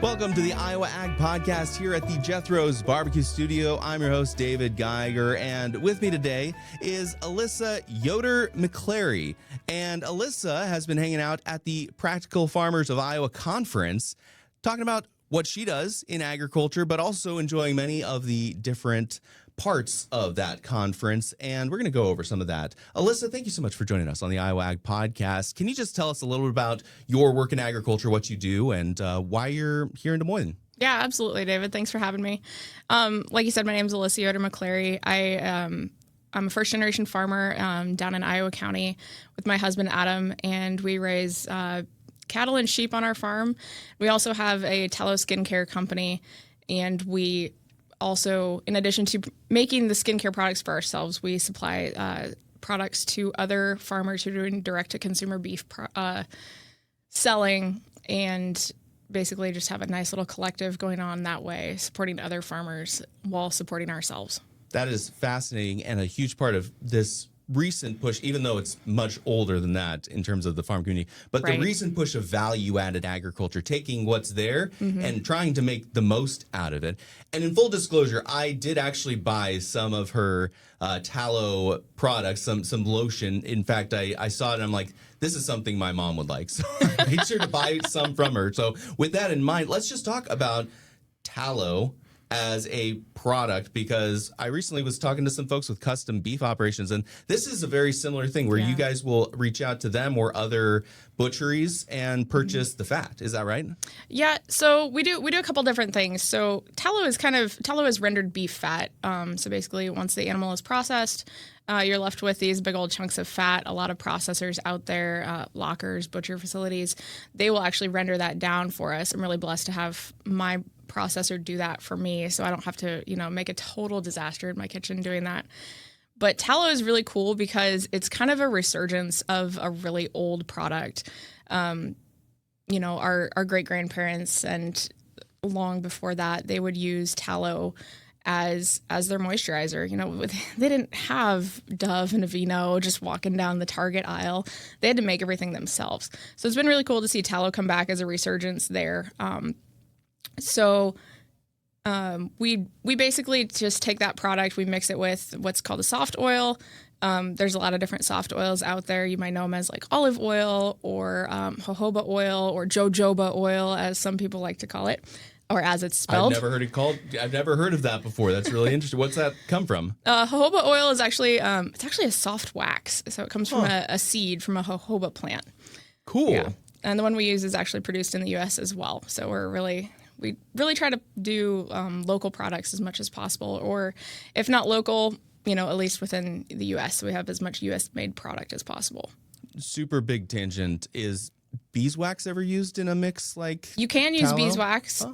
Welcome to the Iowa Ag Podcast here at the Jethro's Barbecue Studio. I'm your host, David Geiger, and with me today is Alyssa Yoder-McClary. And Alyssa has been hanging out at the Practical Farmers of Iowa Conference, talking about what she does in agriculture, but also enjoying many of the different parts of that conference, and we're going to go over some of that. Alyssa, thank you so much for joining us on the Iowa Ag Podcast. Can you just tell us a little bit about your work in agriculture, what you do, and why you're here in Des Moines? Yeah, absolutely, David. Thanks for having me. Like you said, my name is Alyssa Yoder-McClary. I'm a first-generation farmer down in Iowa County with my husband, Adam, and we raise cattle and sheep on our farm. We also have a tallow skincare company, and we also, in addition to making the skincare products for ourselves, we supply products to other farmers who are doing direct-to-consumer beef selling, and basically just have a nice little collective going on that way, supporting other farmers while supporting ourselves. That is fascinating and a huge part of this recent push, even though it's much older than that in terms of the farm community, but Right. the recent push of value-added agriculture, taking what's there and trying to make the most out of it. And in full disclosure, I did actually buy some of her tallow products, some lotion. In fact, I saw it and I'm like, this is something my mom would like. So I made sure to buy some from her. So with that in mind, let's just talk about tallow as a product, because I recently was talking to some folks with custom beef operations, and this is a very similar thing where you guys will reach out to them or other butcheries and purchase the fat. Is that right? Yeah, so we do a couple different things. So tallow is rendered beef fat. So basically, once the animal is processed, you're left with these big old chunks of fat. A lot of processors out there, lockers, butcher facilities, they will actually render that down for us. I'm really blessed to have my processor do that for me, so I don't have to, make a total disaster in my kitchen doing that. But tallow is really cool because it's kind of a resurgence of a really old product. Our great grandparents and long before that, they would use tallow as their moisturizer. They didn't have Dove and Aveeno just walking down the Target aisle. They had to make everything themselves. So it's been really cool to see tallow come back as a resurgence there. So we basically just take that product, we mix it with what's called a soft oil. There's a lot of different soft oils out there. You might know them as like olive oil or jojoba oil or jojoba oil, as some people like to call it, or as it's spelled. I've never heard of that before. That's really interesting. What's that come from? Jojoba oil is actually it's actually a soft wax. So it comes from a seed from a jojoba plant. Cool. Yeah. And the one we use is actually produced in the U.S. as well. So we really try to do local products as much as possible, or if not local, at least within the U.S. So we have as much U.S.-made product as possible. Super big tangent. Is beeswax ever used in a mix like You can use tallow? beeswax.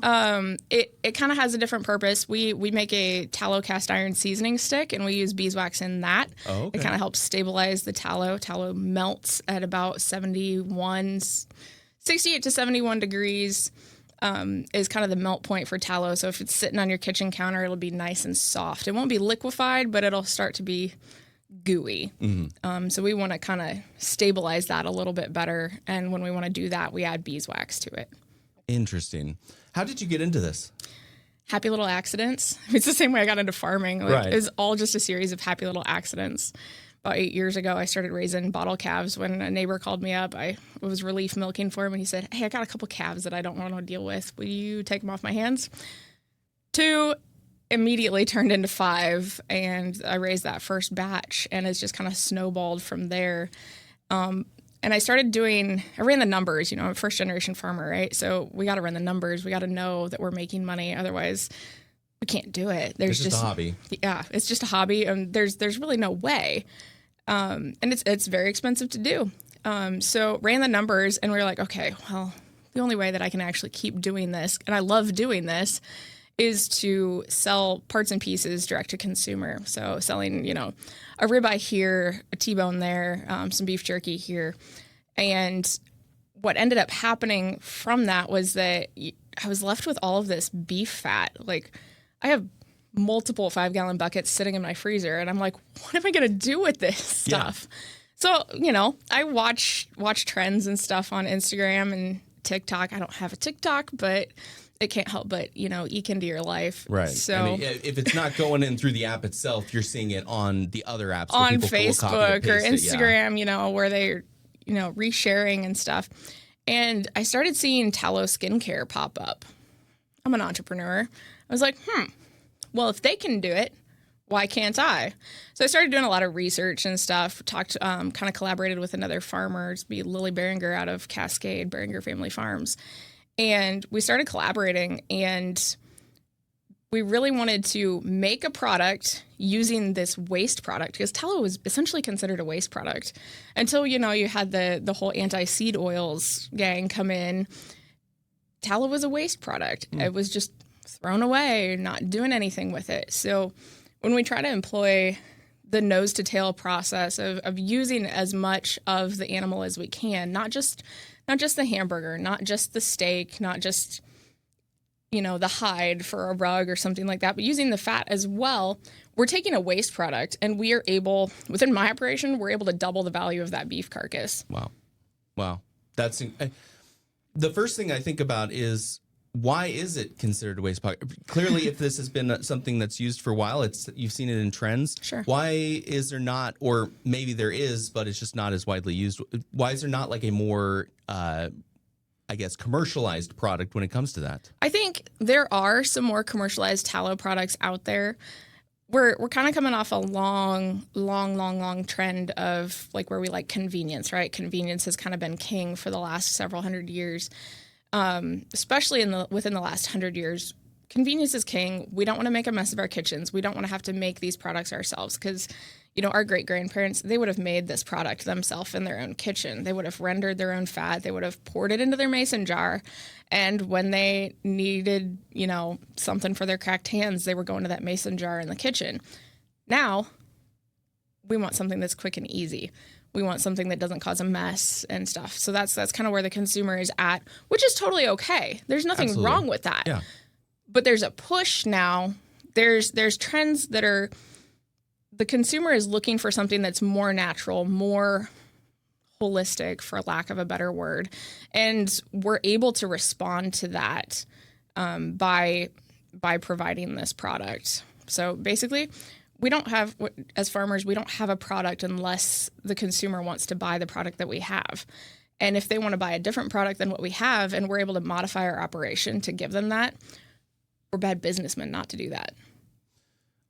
It kind of has a different purpose. We make a tallow cast iron seasoning stick, and we use beeswax in that. Oh, okay. It kind of helps stabilize the tallow. Tallow melts at about 68 to 71 degrees. Is kind of the melt point for tallow. So if it's sitting on your kitchen counter, it'll be nice and soft. It won't be liquefied, but it'll start to be gooey. Mm-hmm. So we want to kind of stabilize that a little bit better. And when we want to do that, we add beeswax to it. Interesting. How did you get into this? Happy little accidents. It's the same way I got into farming. Right. It was all just a series of happy little accidents. About 8 years ago, I started raising bottle calves. When a neighbor called me up, I was relief milking for him, and he said, "Hey, I got a couple calves that I don't want to deal with. Will you take them off my hands?" 2 immediately turned into 5, and I raised that first batch, and it's just kind of snowballed from there. And I ran the numbers. I'm a first-generation farmer, right? So we got to run the numbers. We got to know that we're making money. Otherwise, we can't do it. It's just a hobby. Yeah, it's just a hobby, and there's really no way. And it's very expensive to do. So ran the numbers, and we were like, okay, well, the only way that I can actually keep doing this, and I love doing this, is to sell parts and pieces direct to consumer. So selling, a ribeye here, a T-bone there, some beef jerky here. And what ended up happening from that was that I was left with all of this beef fat. Like, I have multiple 5-gallon buckets sitting in my freezer, and I'm like, what am I going to do with this stuff? Yeah. So, I watch trends and stuff on Instagram and TikTok. I don't have a TikTok, but it can't help but, eke into your life. Right. So I mean, if it's not going in through the app itself, you're seeing it on the other apps where on people will copy Facebook and paste or it, Instagram, where they're, resharing and stuff. And I started seeing Tallow skincare pop up. I'm an entrepreneur. I was like, well, if they can do it, why can't I? So I started doing a lot of research and stuff, kind of collaborated with another farmer, to be Lily Beringer out of Cascade, Beringer Family Farms. And we started collaborating, and we really wanted to make a product using this waste product, because tallow was essentially considered a waste product until, you had the whole anti-seed oils gang come in. Tallow was a waste product. It was just thrown away, not doing anything with it. So when we try to employ the nose to tail process of using as much of the animal as we can, not just the hamburger, not just the steak, not just, the hide for a rug or something like that, but using the fat as well, we're taking a waste product, and we are able, within my operation, we're able to double the value of that beef carcass. Wow. That's the first thing I think about is, why is it considered a waste product? Clearly, if this has been something that's used for a while, you've seen it in trends. Sure. Why is there not, or maybe there is, but it's just not as widely used? Why is there not like a more, commercialized product when it comes to that? I think there are some more commercialized tallow products out there. We're kind of coming off a long trend of like where we like convenience, right? Convenience has kind of been king for the last several hundred years. Especially within the last 100 years, convenience is king. We don't want to make a mess of our kitchens. We don't want to have to make these products ourselves, because, our great-grandparents, they would have made this product themselves in their own kitchen. They would have rendered their own fat. They would have poured it into their mason jar. And when they needed, something for their cracked hands, they were going to that mason jar in the kitchen. Now, we want something that's quick and easy. We want something that doesn't cause a mess and stuff. So that's kind of where the consumer is at, which is totally okay. There's nothing wrong with that. Yeah. But there's a push now. There's trends that are, the consumer is looking for something that's more natural, more holistic, for lack of a better word. And we're able to respond to that by providing this product. So basically, as farmers, we don't have a product unless the consumer wants to buy the product that we have. And if they want to buy a different product than what we have, and we're able to modify our operation to give them that, we're bad businessmen not to do that.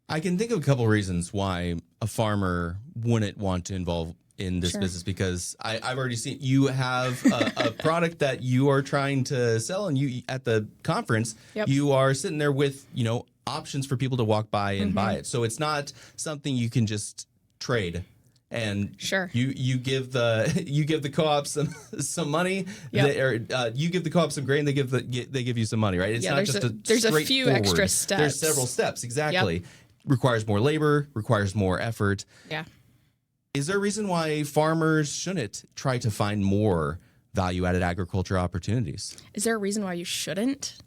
I can think of a couple reasons why a farmer wouldn't want to involve in this business, because I've already seen you have a product that you are trying to sell, and you at the conference, you are sitting there with, options for people to walk by and buy it. So it's not something you can just trade. And you give the co-op some money, you give the co-op some grain, they give you some money, right? It's not just there's a few extra steps. There's several steps, exactly. Requires more labor, requires more effort. Yeah. Is there a reason why farmers shouldn't try to find more value-added agriculture opportunities? Is there a reason why you shouldn't?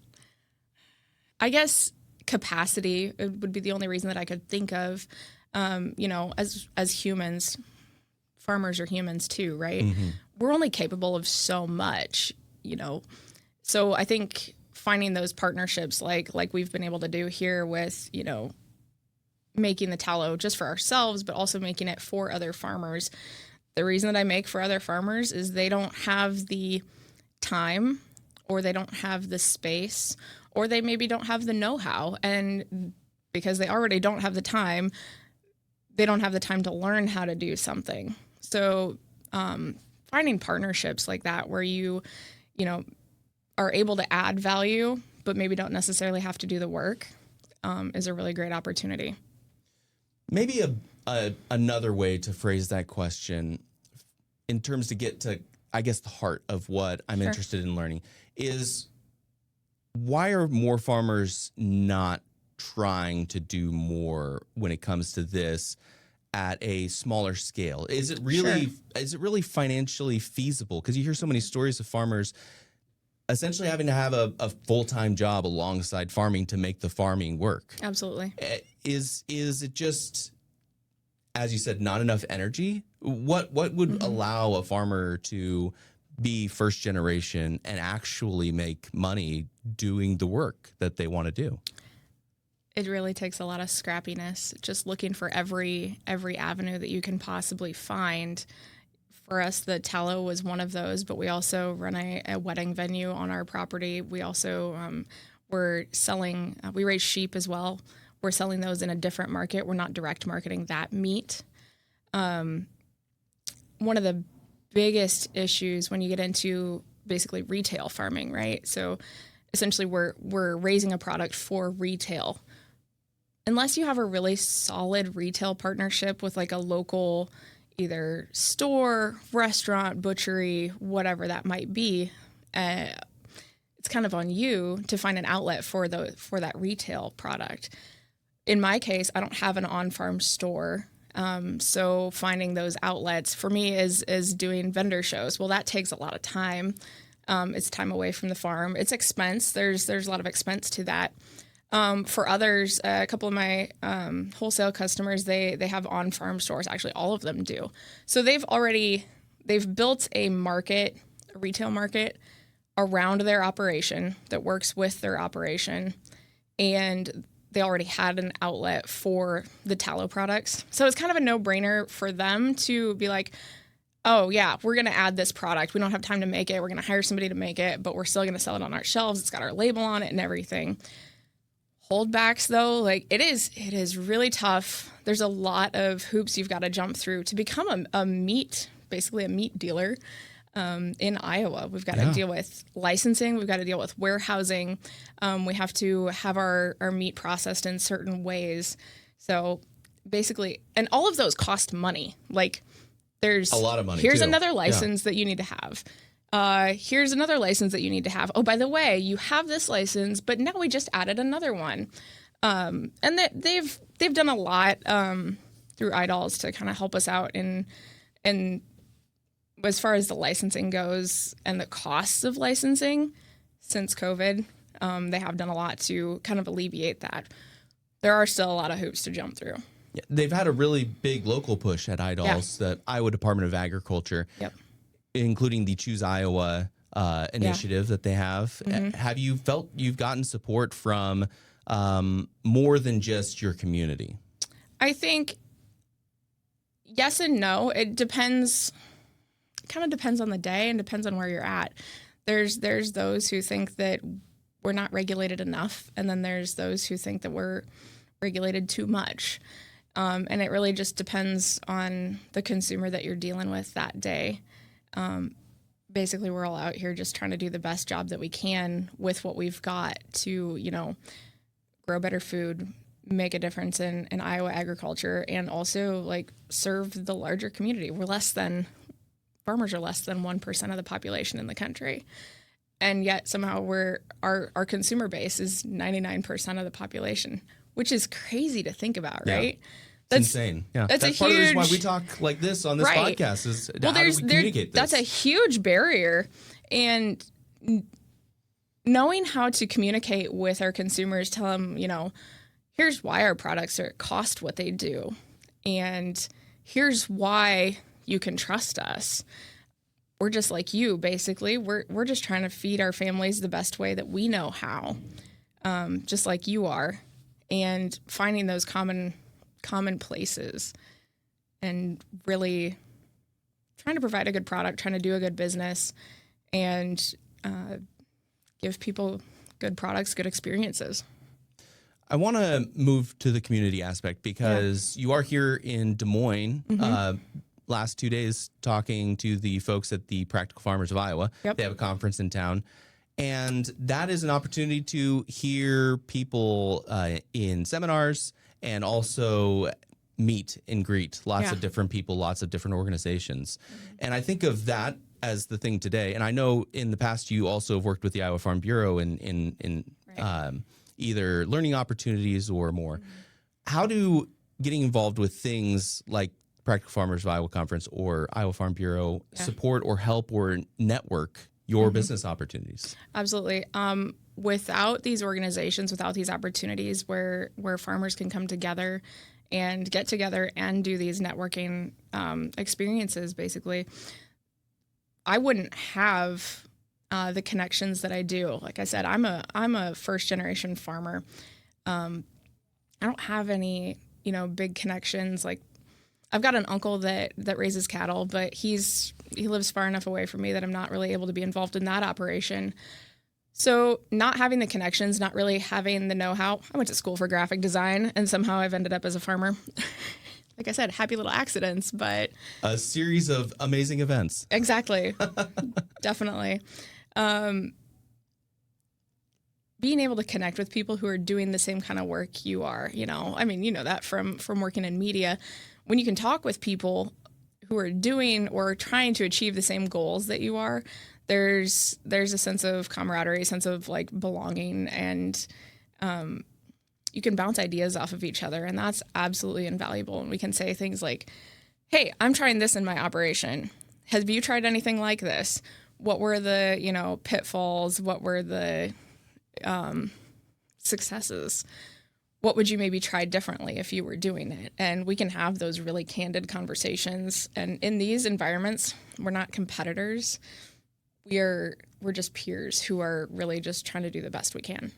I guess capacity would be the only reason that I could think of. As humans, farmers are humans too, right? Mm-hmm. We're only capable of so much, So I think finding those partnerships like we've been able to do here with, making the tallow just for ourselves, but also making it for other farmers. The reason that I make for other farmers is they don't have the time, or they don't have the space, or they maybe don't have the know-how. And because they already don't have the time, they don't have the time to learn how to do something. So finding partnerships like that where you are able to add value, but maybe don't necessarily have to do the work is a really great opportunity. Maybe another way to phrase that question in terms to get to, I guess, the heart of what I'm interested in learning is, why are more farmers not trying to do more when it comes to this at a smaller scale? Is it really financially feasible? Because you hear so many stories of farmers essentially having to have a full-time job alongside farming to make the farming work. Absolutely. Is it just, as you said, not enough energy? What would allow a farmer to be first generation and actually make money doing the work that they want to do? It really takes a lot of scrappiness, just looking for every avenue that you can possibly find. For us, the Tallow was one of those, but we also run a wedding venue on our property. We also we're selling, we raise sheep as well. We're selling those in a different market. We're not direct marketing that meat. One of the biggest issues when you get into basically retail farming, right? So essentially we're raising a product for retail. Unless you have a really solid retail partnership with like a local either store, restaurant, butchery, whatever that might be, it's kind of on you to find an outlet for that retail product. In my case, I don't have an on-farm store. So finding those outlets for me is doing vendor shows. Well, that takes a lot of time. It's time away from the farm. It's expense. There's a lot of expense to that. For others, a couple of my wholesale customers, they have on-farm stores. Actually, all of them do. So they've built a retail market around their operation that works with their operation, and they already had an outlet for the Tallow products. So it's kind of a no-brainer for them to be like, oh, yeah, we're going to add this product. We don't have time to make it. We're going to hire somebody to make it, but we're still going to sell it on our shelves. It's got our label on it and everything. Holdbacks, though, like it is really tough. There's a lot of hoops you've got to jump through to become basically a meat dealer in Iowa. We've got to deal with licensing. We've got to deal with warehousing. We have to have our meat processed in certain ways. So basically, and all of those cost money. Like there's a lot of money. Here's too. another license that you need to have. Here's another license that you need to have. Oh, by the way, you have this license, but now we just added another one. And they've done a lot through iDolls to kind of help us out in as far as the licensing goes and the costs of licensing since COVID. They have done a lot to kind of alleviate that. There are still a lot of hoops to jump through. Yeah, they've had a really big local push at iDolls, the Iowa Department of Agriculture. Yep. Including the Choose Iowa initiative that they have. Mm-hmm. Have you felt you've gotten support from more than just your community? I think yes and no. It depends. It kind of depends on the day and depends on where you're at. There's those who think that we're not regulated enough, and then there's those who think that we're regulated too much. And it really just depends on the consumer that you're dealing with that day. Basically, we're all out here just trying to do the best job that we can with what we've got to, grow better food, make a difference in Iowa agriculture, and also like serve the larger community. Farmers are less than 1% of the population in the country. And yet somehow our consumer base is 99% of the population, which is crazy to think about, right? That's insane. Yeah, that's part of the reason why we talk like this on this podcast. Is how do we communicate this? That's a huge barrier, and knowing how to communicate with our consumers, tell them, here's why our products cost what they do, and here's why you can trust us. We're just like you, basically. We're just trying to feed our families the best way that we know how, just like you are, and finding those common places and really trying to provide a good product, trying to do a good business, and give people good products, good experiences. I want to move to the community aspect because you are here in Des Moines. Mm-hmm. Last 2 days talking to the folks at the Practical Farmers of Iowa. Yep. They have a conference in town. And that is an opportunity to hear people in seminars and also meet and greet lots of different people, lots of different organizations. Mm-hmm. And I think of that as the thing today. And I know in the past you also have worked with the Iowa Farm Bureau in either learning opportunities or more. Mm-hmm. How do getting involved with things like Practical Farmers of Iowa Conference or Iowa Farm Bureau support or help or network your business opportunities? Absolutely. Without these organizations, without these opportunities where farmers can come together and get together and do these networking experiences, basically, I wouldn't have the connections that I do. Like I said, I'm a first generation farmer. I don't have any, big connections. Like I've got an uncle that raises cattle, but he lives far enough away from me that I'm not really able to be involved in that operation. So not having the connections, not really having the know-how. I went to school for graphic design and somehow I've ended up as a farmer. Like I said, happy little accidents, but a series of amazing events. Exactly. Definitely. Being able to connect with people who are doing the same kind of work you are, I mean, that from working in media, when you can talk with people who are doing or trying to achieve the same goals that you are, there's a sense of camaraderie, a sense of like belonging, and you can bounce ideas off of each other, and that's absolutely invaluable. And we can say things like, hey, I'm trying this in my operation. Have you tried anything like this? What were the, pitfalls? What were the successes? What would you maybe try differently if you were doing it? And we can have those really candid conversations. And in these environments, we're not competitors. We're just peers who are really just trying to do the best we can.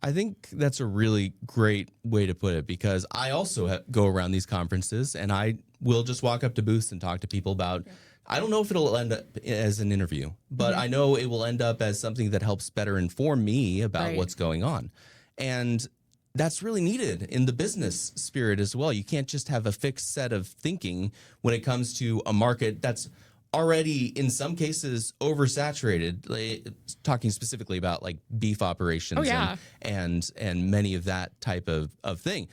I think that's a really great way to put it, because I also go around these conferences and I will just walk up to booths and talk to people about, I don't know if it'll end up as an interview, but I know it will end up as something that helps better inform me about what's going on. And that's really needed in the business spirit as well. You can't just have a fixed set of thinking when it comes to a market that's already in some cases oversaturated, talking specifically about like beef operations and many of that type of thing.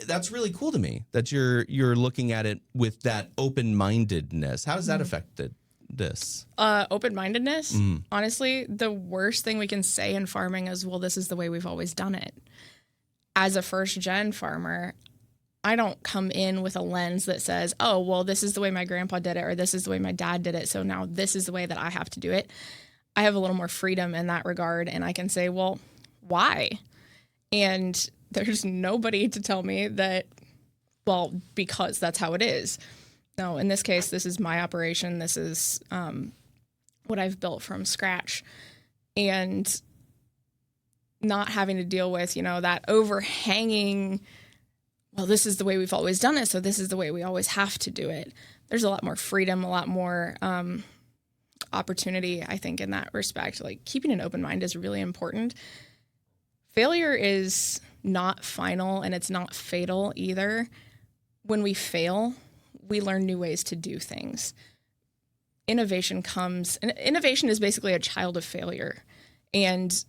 That's really cool to me that you're looking at it with that open-mindedness. How has that affected this? Open-mindedness? Honestly, the worst thing we can say in farming is, well, this is the way we've always done it. As a first-gen farmer, I don't come in with a lens that says, oh, well, this is the way my grandpa did it, or this is the way my dad did it, so now this is the way that I have to do it. I have a little more freedom in that regard, and I can say, well, why? And there's nobody to tell me that, well, because that's how it is. No, in this case, this is my operation. This is what I've built from scratch. And not having to deal with, that overhanging, well, this is the way we've always done it, so this is the way we always have to do it. There's a lot more freedom, a lot more opportunity, I think, in that respect. Like, keeping an open mind is really important. Failure is not final, and it's not fatal either. When we fail, we learn new ways to do things. Innovation is basically a child of failure. And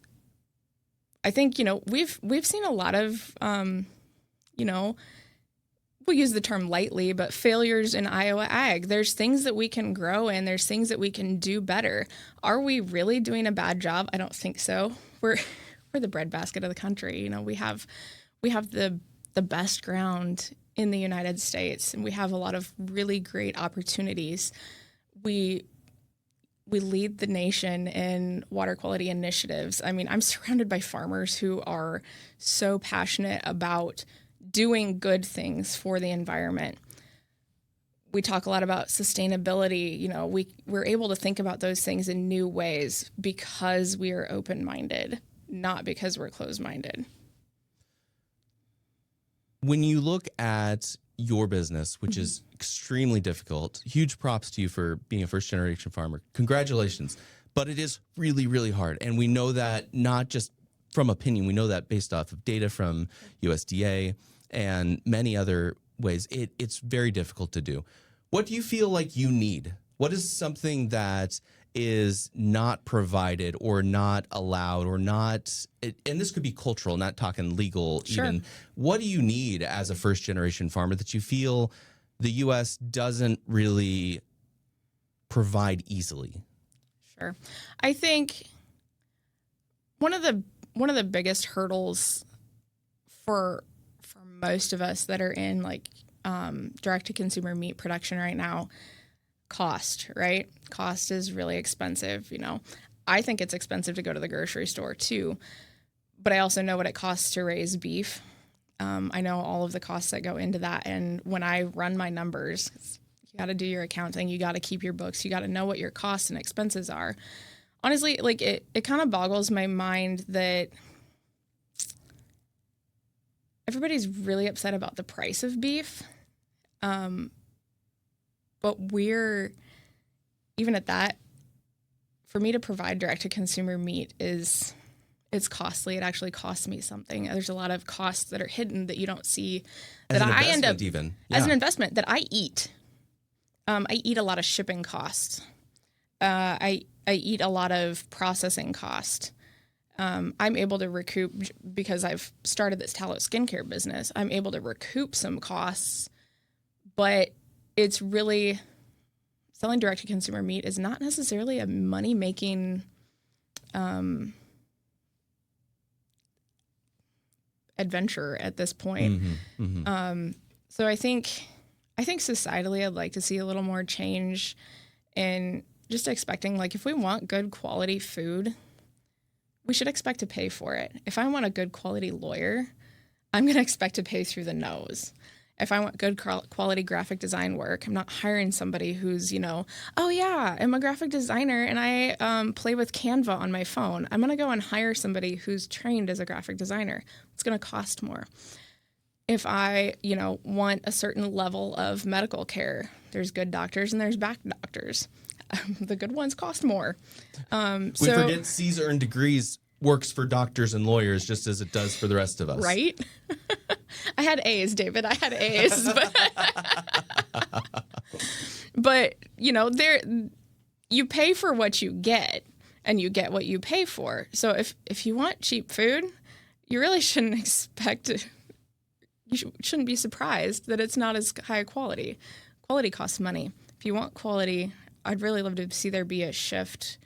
I think, we've seen a lot of, we'll use the term lightly, but failures in Iowa ag. There's things that we can grow in. There's things that we can do better. Are we really doing a bad job? I don't think so. We're the breadbasket of the country. We have the best ground in the United States, and we have a lot of really great opportunities. We lead the nation in water quality initiatives. I mean, I'm surrounded by farmers who are so passionate about doing good things for the environment. We talk a lot about sustainability. We're able to think about those things in new ways because we are open-minded, not because we're closed-minded. When you look at your business, which is extremely difficult, huge props to you for being a first-generation farmer. Congratulations. But it is really, really hard. And we know that not just from opinion. We know that based off of data from USDA and many other ways. It's very difficult to do. What do you feel like you need? What is something that is not provided or not allowed or not, and this could be cultural, not talking legal even. What do you need as a first generation farmer that you feel the U.S. doesn't really provide easily? Sure. I think one of the biggest hurdles for most of us that are in like direct to consumer meat production right now, cost, right? Cost is really expensive. I think it's expensive to go to the grocery store too, but I also know what it costs to raise beef. I know all of the costs that go into that. And when I run my numbers, You got to do your accounting. You got to keep your books. You got to know what your costs and expenses are. Honestly, like it kind of boggles my mind that everybody's really upset about the price of beef. But we're, even at that, for me to provide direct-to-consumer meat it's costly. It actually costs me something. There's a lot of costs that are hidden that you don't see that I end up as an investment that I eat. I eat a lot of shipping costs. I eat a lot of processing cost. I'm able to recoup, because I've started this Tallow skincare business, I'm able to recoup some costs, but it's really, selling direct-to-consumer meat is not necessarily a money-making adventure at this point. So I think societally I'd like to see a little more change in just expecting, like, if we want good quality food, we should expect to pay for it. If I want a good quality lawyer, I'm going to expect to pay through the nose. If I want good quality graphic design work, I'm not hiring somebody who's, oh yeah, I'm a graphic designer and I play with Canva on my phone. I'm going to go and hire somebody who's trained as a graphic designer. It's going to cost more. If I, want a certain level of medical care, there's good doctors and there's bad doctors. The good ones cost more. We forget C's earned degrees works for doctors and lawyers just as it does for the rest of us. Right? I had A's, David. I had A's. But you pay for what you get, and you get what you pay for. So if you want cheap food, you really shouldn't shouldn't be surprised that it's not as high quality. Quality costs money. If you want quality, I'd really love to see there be a shift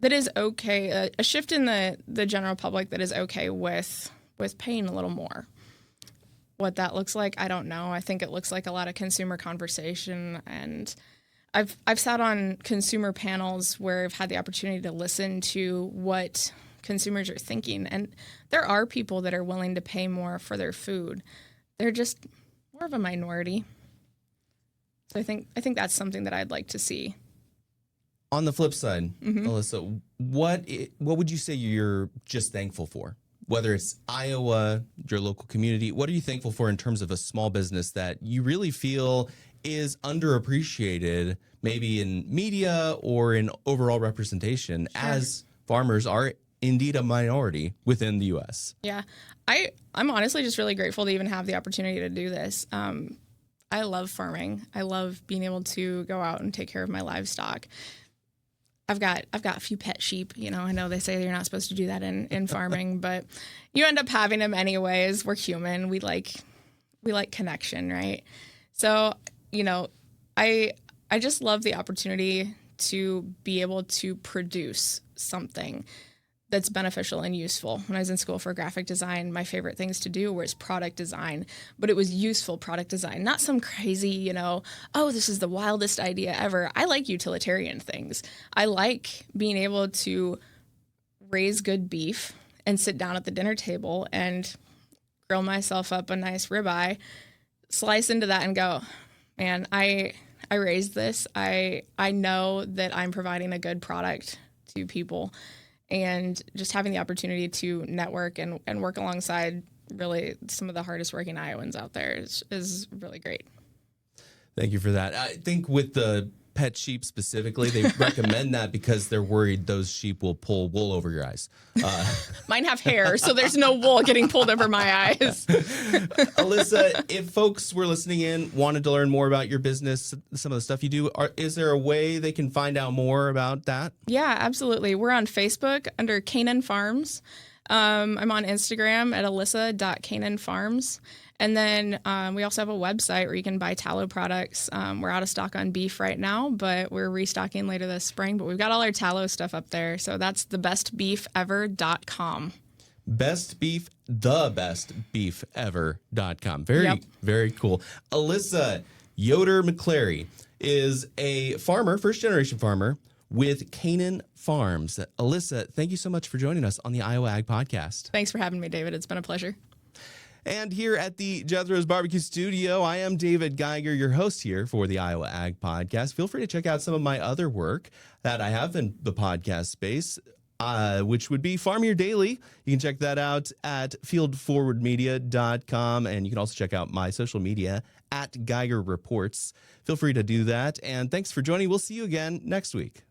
that is okay, a shift in the general public that is okay with paying a little more. What that looks like, I don't know. I think it looks like a lot of consumer conversation, and I've sat on consumer panels where I've had the opportunity to listen to what consumers are thinking, and there are people that are willing to pay more for their food. They're just more of a minority. So I think that's something that I'd like to see. On the flip side, Alyssa, what would you say you're just thankful for? Whether it's Iowa, your local community, what are you thankful for in terms of a small business that you really feel is underappreciated, maybe in media or in overall representation, as farmers are indeed a minority within the U.S.? Yeah, I'm honestly just really grateful to even have the opportunity to do this. I love farming. I love being able to go out and take care of my livestock. I've got a few pet sheep. I know they say you're not supposed to do that in farming, but you end up having them anyways. We're human. We like connection, right? So, I just love the opportunity to be able to produce something that's beneficial and useful. When I was in school for graphic design, my favorite things to do was product design, but it was useful product design, not some crazy, oh, this is the wildest idea ever. I like utilitarian things. I like being able to raise good beef and sit down at the dinner table and grill myself up a nice ribeye, slice into that and go, man, I raised this. I know that I'm providing a good product to people. And just having the opportunity to network and work alongside really some of the hardest working Iowans out there is really great. Thank you for that. I think with the pet sheep specifically, they recommend that because they're worried those sheep will pull wool over your eyes. Mine have hair, so there's no wool getting pulled over my eyes. Alyssa, if folks were listening in, wanted to learn more about your business, some of the stuff you do, is there a way they can find out more about that? Yeah, absolutely. We're on Facebook under Canaan Farms. I'm on Instagram at alyssa.canaanfarms. And then we also have a website where you can buy tallow products. We're out of stock on beef right now, but we're restocking later this spring. But we've got all our tallow stuff up there. So that's thebestbeefever.com. thebestbeefever.com. Very cool. Alyssa Yoder-McClary is a farmer, first-generation farmer with Canaan Farms. Alyssa, thank you so much for joining us on the Iowa Ag Podcast. Thanks for having me, David. It's been a pleasure. And here at the Jethro's Barbecue Studio, I am David Geiger, your host here for the Iowa Ag Podcast. Feel free to check out some of my other work that I have in the podcast space, which would be Farm Your Daily. You can check that out at fieldforwardmedia.com, and you can also check out my social media at Geiger Reports. Feel free to do that, and thanks for joining. We'll see you again next week.